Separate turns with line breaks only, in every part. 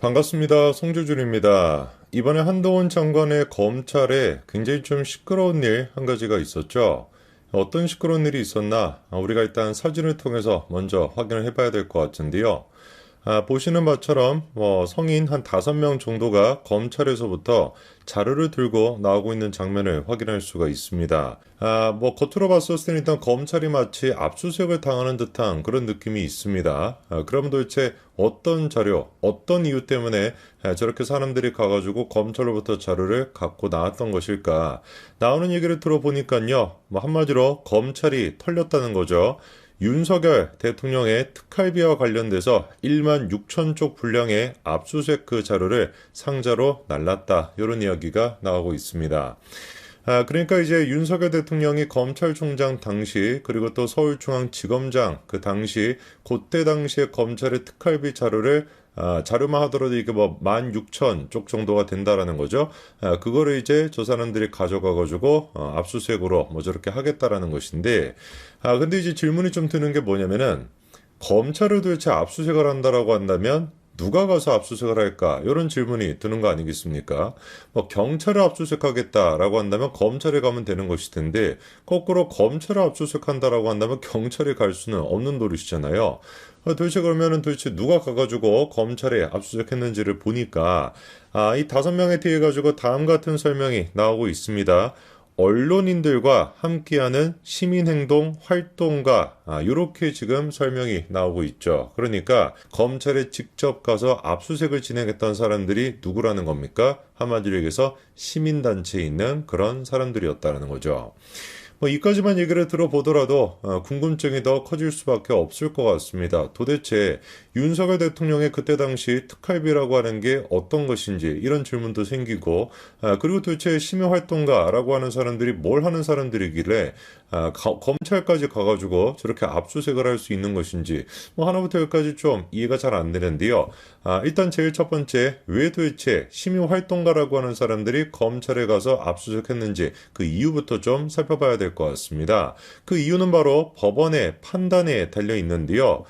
반갑습니다. 송주준입니다. 이번에 한동훈 장관의 검찰에 굉장히 좀 시끄러운 일 한 가지가 있었죠. 어떤 시끄러운 일이 있었나? 우리가 일단 사진을 통해서 먼저 확인을 해봐야 될 것 같은데요. 보시는 바처럼 성인 한 5명 정도가 검찰에서부터 자료를 들고 나오고 있는 장면을 확인할 수가 있습니다. 겉으로 봤을 때는 일단 검찰이 마치 압수수색을 당하는 듯한 그런 느낌이 있습니다. 그럼 도대체 어떤 자료, 어떤 이유 때문에 저렇게 사람들이 가가지고 검찰로부터 자료를 갖고 나왔던 것일까? 나오는 얘기를 들어보니까요, 한마디로 검찰이 털렸다는 거죠. 윤석열 대통령의 특활비와 관련돼서 1만 6천 쪽 분량의 압수수색 그 자료를 상자로 날랐다. 이런 이야기가 나오고 있습니다. 그러니까 이제 윤석열 대통령이 검찰총장 당시 그리고 또 서울중앙지검장 그 당시 그때 당시에 검찰의 특활비 자료를 자료만 하더라도 이게 16,000쪽 정도가 된다라는 거죠. 그거를 이제 저 사람들이 가져가가지고 압수수색으로 저렇게 하겠다라는 것인데, 근데 이제 질문이 좀 드는 게 뭐냐면은 검찰을 도대체 압수수색을 한다라고 한다면 누가 가서 압수수색을 할까? 이런 질문이 드는 거 아니겠습니까? 경찰을 압수수색하겠다라고 한다면 검찰에 가면 되는 것일 텐데, 거꾸로 검찰을 압수수색한다라고 한다면 경찰에 갈 수는 없는 노릇이잖아요. 도대체 그러면은 도대체 누가 가가지고 검찰에 압수수색했는지를 보니까, 이 5명에 대해 가지고 다음 같은 설명이 나오고 있습니다. 언론인들과 함께하는 시민행동 활동가, 이렇게 지금 설명이 나오고 있죠. 그러니까 검찰에 직접 가서 압수수색을 진행했던 사람들이 누구라는 겁니까? 한마디로 얘기해서 시민단체에 있는 그런 사람들이었다는 거죠. 이까지만 얘기를 들어보더라도 궁금증이 더 커질 수밖에 없을 것 같습니다. 도대체 윤석열 대통령의 그때 당시 특활비라고 하는 게 어떤 것인지 이런 질문도 생기고, 그리고 도대체 시민활동가라고 하는 사람들이 뭘 하는 사람들이길래 검찰까지 가가지고 저렇게 압수수색을 할 수 있는 것인지 하나부터 열까지 좀 이해가 잘 안 되는데요. 일단 제일 첫 번째, 왜 도대체 시민활동가라고 하는 사람들이 검찰에 가서 압수수색했는지 그 이유부터 좀 살펴봐야 될 것 같습니다. 그 이유는 바로 법원의 판단에 달려 있는데요.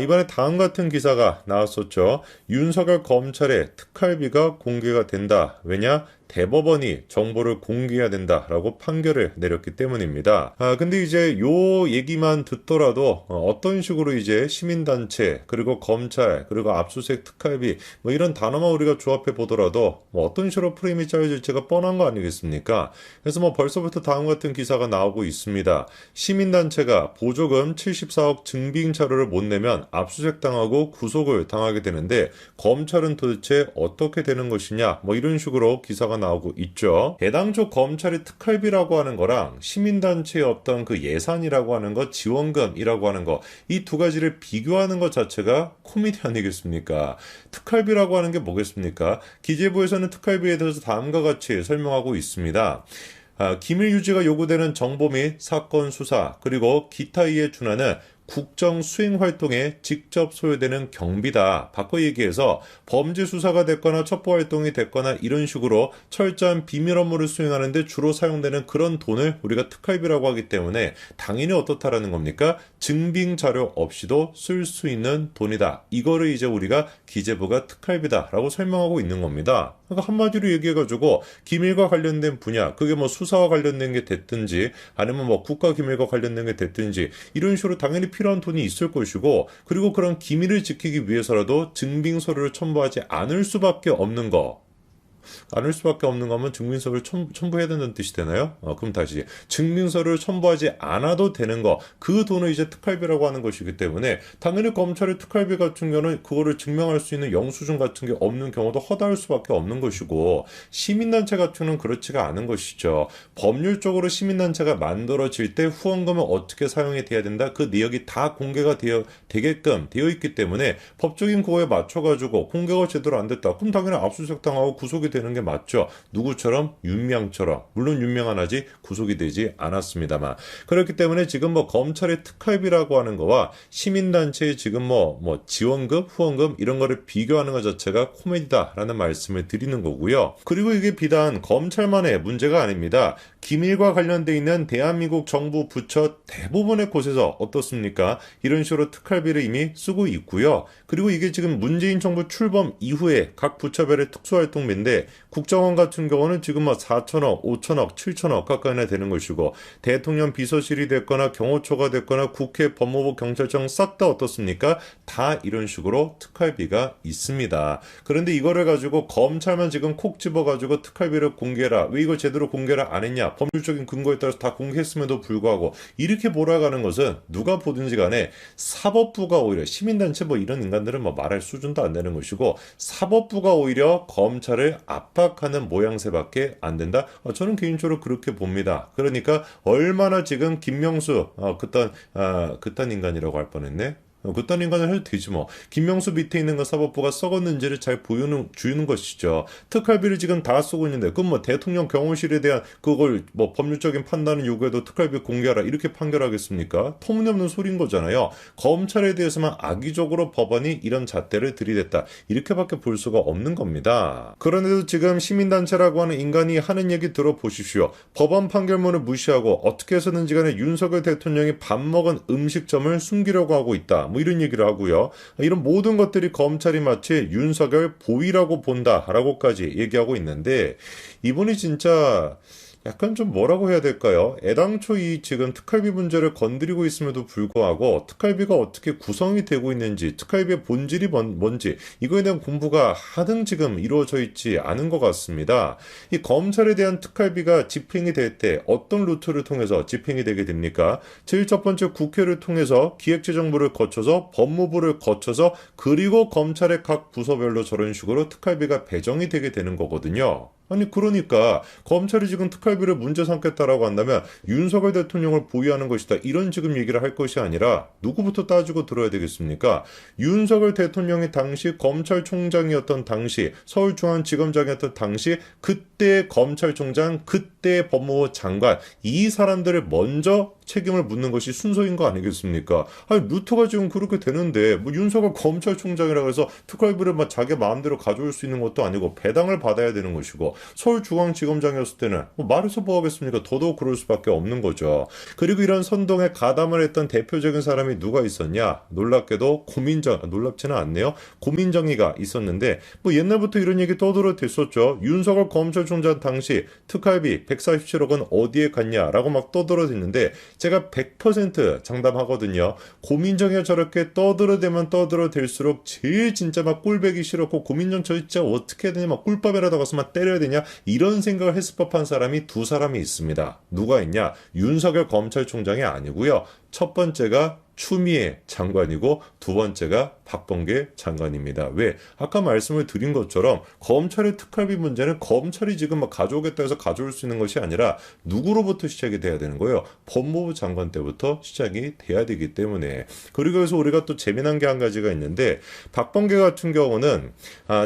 이번에 다음 같은 기사가 나왔었죠. 윤석열 검찰의 특활비가 공개가 된다. 왜냐? 대법원이 정보를 공개해야 된다라고 판결을 내렸기 때문입니다. 근데 이제 요 얘기만 듣더라도 어떤 식으로 이제 시민단체 그리고 검찰 그리고 압수수색 특활비 이런 단어만 우리가 조합해 보더라도 어떤 식으로 프레임이 짜여질지가 뻔한 거 아니겠습니까? 그래서 벌써부터 다음 같은 기사가 나오고 있습니다. 시민단체가 보조금 74억 증빙 자료를 못 내면 압수수색 당하고 구속을 당하게 되는데 검찰은 도대체 어떻게 되는 것이냐 이런 식으로 기사가 나오고 있죠. 해당 쪽 검찰의 특활비라고 하는 거랑 시민단체의 어떤 그 예산이라고 하는 것, 지원금이라고 하는 것, 이 두 가지를 비교하는 것 자체가 코미디 아니겠습니까? 특활비라고 하는 게 뭐겠습니까? 기재부에서는 특활비에 대해서 다음과 같이 설명하고 있습니다. 기밀 유지가 요구되는 정보 및 사건 수사, 그리고 기타 이에 준하는 국정 수행 활동에 직접 소요되는 경비다. 바꿔 얘기해서 범죄 수사가 됐거나 첩보 활동이 됐거나 이런 식으로 철저한 비밀 업무를 수행하는데 주로 사용되는 그런 돈을 우리가 특활비라고 하기 때문에 당연히 어떻다라는 겁니까? 증빙 자료 없이도 쓸 수 있는 돈이다. 이거를 이제 우리가 기재부가 특활비다라고 설명하고 있는 겁니다. 그러니까 한마디로 얘기해가지고 기밀과 관련된 분야, 그게 수사와 관련된 게 됐든지 아니면 국가 기밀과 관련된 게 됐든지 이런 식으로 당연히 필요한 돈이 있을 것이고, 그리고 그런 기밀을 지키기 위해서라도 증빙서류를 첨부하지 않을 수밖에 없는 거. 않을 수밖에 없는 거면 증빙서를 첨부해야 된다는 뜻이 되나요? 그럼 다시 증빙서를 첨부하지 않아도 되는 거, 그 돈을 이제 특활비라고 하는 것이기 때문에 당연히 검찰의 특활비 같은 경우는 그거를 증명할 수 있는 영수증 같은 게 없는 경우도 허다할 수밖에 없는 것이고, 시민단체 같은 경우는 그렇지가 않은 것이죠. 법률적으로 시민단체가 만들어질 때 후원금은 어떻게 사용이 돼야 된다, 그 내역이 다 공개가 되게끔 되어 있기 때문에 법적인 그거에 맞춰가지고 공개가 제대로 안 됐다, 그럼 당연히 압수수색 당하고 구속이 되는 게 맞죠. 누구처럼? 윤명처럼. 물론 윤명은 아직 구속이 되지 않았습니다만. 그렇기 때문에 지금 검찰의 특활비라고 하는 거와 시민단체의 지금 지원금, 후원금 이런 거를 비교하는 것 자체가 코미디다라는 말씀을 드리는 거고요. 그리고 이게 비단 검찰만의 문제가 아닙니다. 기밀과 관련돼 있는 대한민국 정부 부처 대부분의 곳에서 어떻습니까? 이런 식으로 특활비를 이미 쓰고 있고요. 그리고 이게 지금 문재인 정부 출범 이후에 각 부처별의 특수활동비인데 국정원 같은 경우는 지금 막 4천억, 5천억, 7천억 가까이나 되는 것이고 대통령 비서실이 됐거나 경호처가 됐거나 국회, 법무부, 경찰청 싹 다 어떻습니까? 다 이런 식으로 특활비가 있습니다. 그런데 이거를 가지고 검찰만 지금 콕 집어가지고 특활비를 공개해라. 왜 이거 제대로 공개를 안 했냐? 법률적인 근거에 따라서 다 공개했음에도 불구하고 이렇게 몰아가는 것은 누가 보든지 간에 사법부가 오히려 시민단체 뭐 이런 인간들은 뭐 말할 수준도 안 되는 것이고 사법부가 오히려 검찰을 압박하는 모양새밖에 안 된다. 저는 개인적으로 그렇게 봅니다. 그러니까 얼마나 지금 김명수 그딴 인간이라고 할 뻔했네. 그딴 인간을 해도 되지 뭐. 김명수 밑에 있는 건 사법부가 썩었는지를 잘 주는 것이죠. 특활비를 지금 다 쓰고 있는데 그럼 뭐 대통령 경호실에 대한 그걸 뭐 법률적인 판단을 요구해도 특활비 공개하라 이렇게 판결하겠습니까? 터무니없는 소리인 거잖아요. 검찰에 대해서만 악의적으로 법원이 이런 잣대를 들이댔다. 이렇게밖에 볼 수가 없는 겁니다. 그런데도 지금 시민단체라고 하는 인간이 하는 얘기 들어보십시오. 법원 판결문을 무시하고 어떻게 해서든지 간에 윤석열 대통령이 밥 먹은 음식점을 숨기려고 하고 있다. 뭐 이런 얘기를 하고요. 이런 모든 것들이 검찰이 마치 윤석열 보위라고 본다라고까지 얘기하고 있는데 이분이 진짜 약간 좀 뭐라고 해야 될까요? 애당초 이 지금 특활비 문제를 건드리고 있음에도 불구하고 특활비가 어떻게 구성이 되고 있는지 특활비의 본질이 뭔지 이거에 대한 공부가 하등 지금 이루어져 있지 않은 것 같습니다. 이 검찰에 대한 특활비가 집행이 될 때 어떤 루트를 통해서 집행이 되게 됩니까? 제일 첫 번째 국회를 통해서 기획재정부를 거쳐서 법무부를 거쳐서 그리고 검찰의 각 부서별로 저런 식으로 특활비가 배정이 되게 되는 거거든요. 아니 그러니까 검찰이 지금 특활비를 문제 삼겠다라고 한다면 윤석열 대통령을 보위하는 것이다. 이런 지금 얘기를 할 것이 아니라 누구부터 따지고 들어야 되겠습니까? 윤석열 대통령이 당시 검찰총장이었던 당시 서울중앙지검장이었던 당시 그때 검찰총장 그때 법무부 장관 이 사람들을 먼저 책임을 묻는 것이 순서인 거 아니겠습니까? 아니 루트가 지금 그렇게 되는데 뭐 윤석열 검찰총장이라고 해서 특활비를 막 자기 마음대로 가져올 수 있는 것도 아니고 배당을 받아야 되는 것이고 서울중앙지검장이었을 때는 뭐 말해서 뭐 하겠습니까? 더더욱 그럴 수밖에 없는 거죠. 그리고 이런 선동에 가담을 했던 대표적인 사람이 누가 있었냐? 놀랍게도 놀랍지는 않네요. 고민정의가 있었는데 뭐 옛날부터 이런 얘기 떠들어댔었죠. 윤석열 검찰총장 당시 특활비 147억은 어디에 갔냐라고 막 떠들어댔는데 제가 100% 장담하거든요. 고민정이 저렇게 떠들어대면 떠들어댈수록 제일 진짜 막 꼴배기 싫었고 고민정 저 진짜 어떻게 해야 되냐 막 꿀밥이라도 가서 막 때려야 되냐 이런 생각을 했을 법한 사람이 두 사람이 있습니다. 누가 있냐? 윤석열 검찰총장이 아니고요. 첫 번째가 추미애 장관이고 두 번째가 박범계 장관입니다. 왜? 아까 말씀을 드린 것처럼 검찰의 특활비 문제는 검찰이 지금 막 가져오겠다 해서 가져올 수 있는 것이 아니라 누구로부터 시작이 돼야 되는 거예요? 법무부 장관 때부터 시작이 돼야 되기 때문에. 그리고 그래서 우리가 또 재미난 게 한 가지가 있는데 박범계 같은 경우는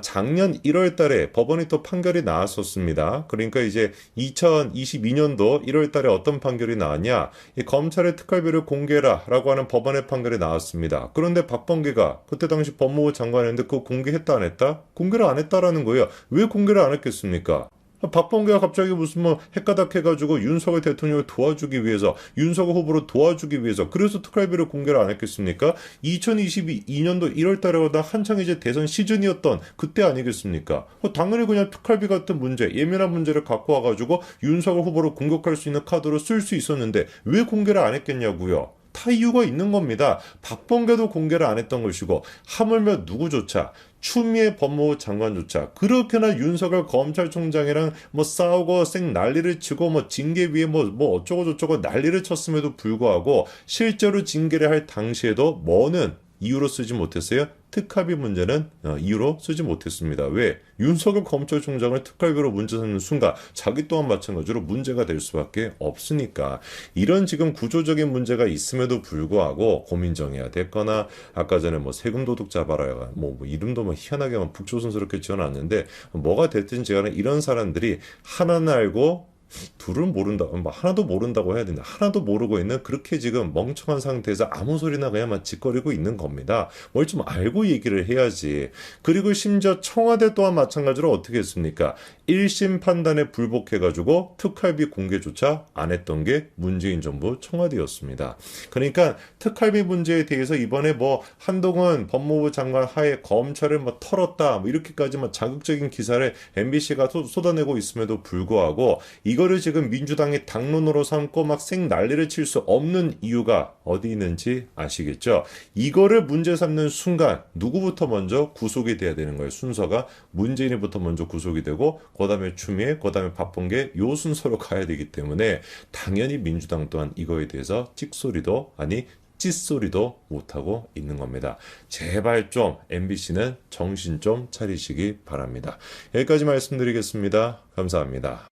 작년 1월 달에 법원이 또 판결이 나왔었습니다. 그러니까 이제 2022년도 1월 달에 어떤 판결이 나왔냐? 이 검찰의 특활비를 공개해라 라고 하는 법원의 판결이 나왔습니다. 그런데 박범계가 그때 당시 법무부 장관이었는데 그거 공개했다 안 했다? 공개를 안 했다라는 거예요. 왜 공개를 안 했겠습니까? 박범계가 갑자기 무슨 뭐 헷가닥 해가지고 윤석열 대통령을 도와주기 위해서 윤석열 후보를 도와주기 위해서 그래서 특활비를 공개를 안 했겠습니까? 2022년도 1월 달에 한창 이제 대선 시즌이었던 그때 아니겠습니까? 당연히 그냥 특활비 같은 문제 예민한 문제를 갖고 와가지고 윤석열 후보를 공격할 수 있는 카드로 쓸 수 있었는데 왜 공개를 안 했겠냐고요? 다 이유가 있는 겁니다. 박범계도 공개를 안 했던 것이고 하물며 누구조차 추미애 법무부 장관조차 그렇게나 윤석열 검찰총장이랑 뭐 싸우고 쌩 난리를 치고 뭐 징계 위에 뭐 어쩌고 저쩌고 난리를 쳤음에도 불구하고 실제로 징계를 할 당시에도 뭐는 이유로 쓰지 못했어요? 특활비 문제는 이유로 쓰지 못했습니다. 왜? 윤석열 검찰총장을 특활비로 문제 삼는 순간 자기 또한 마찬가지로 문제가 될 수밖에 없으니까 이런 지금 구조적인 문제가 있음에도 불구하고 고민정해야 됐거나 아까 전에 뭐 세금 도둑 잡아라 뭐 이름도 뭐 희한하게 북조선스럽게 지어놨는데 뭐가 됐든지 간에 이런 사람들이 하나는 알고 둘은 모른다, 뭐 하나도 모른다고 해야 된다. 하나도 모르고 있는 그렇게 지금 멍청한 상태에서 아무 소리나 그냥 짓거리고 있는 겁니다. 뭘 좀 알고 얘기를 해야지. 그리고 심지어 청와대 또한 마찬가지로 어떻게 했습니까? 1심 판단에 불복해가지고 특활비 공개조차 안 했던 게 문재인 정부 청와대였습니다. 그러니까 특활비 문제에 대해서 이번에 뭐 한동훈 법무부 장관 하에 검찰을 뭐 털었다 뭐 이렇게까지 뭐 자극적인 기사를 MBC가 쏟아내고 있음에도 불구하고 이거를 지금 민주당이 당론으로 삼고 막 생 난리를 칠 수 없는 이유가 어디 있는지 아시겠죠? 이거를 문제 삼는 순간 누구부터 먼저 구속이 돼야 되는 거예요. 순서가 문재인이부터 먼저 구속이 되고 그다음에 추미애, 그다음에 박범계 요 순서로 가야 되기 때문에 당연히 민주당 또한 이거에 대해서 찍소리도 아니 찌소리도 못하고 있는 겁니다. 제발 좀 MBC는 정신 좀 차리시기 바랍니다. 여기까지 말씀드리겠습니다. 감사합니다.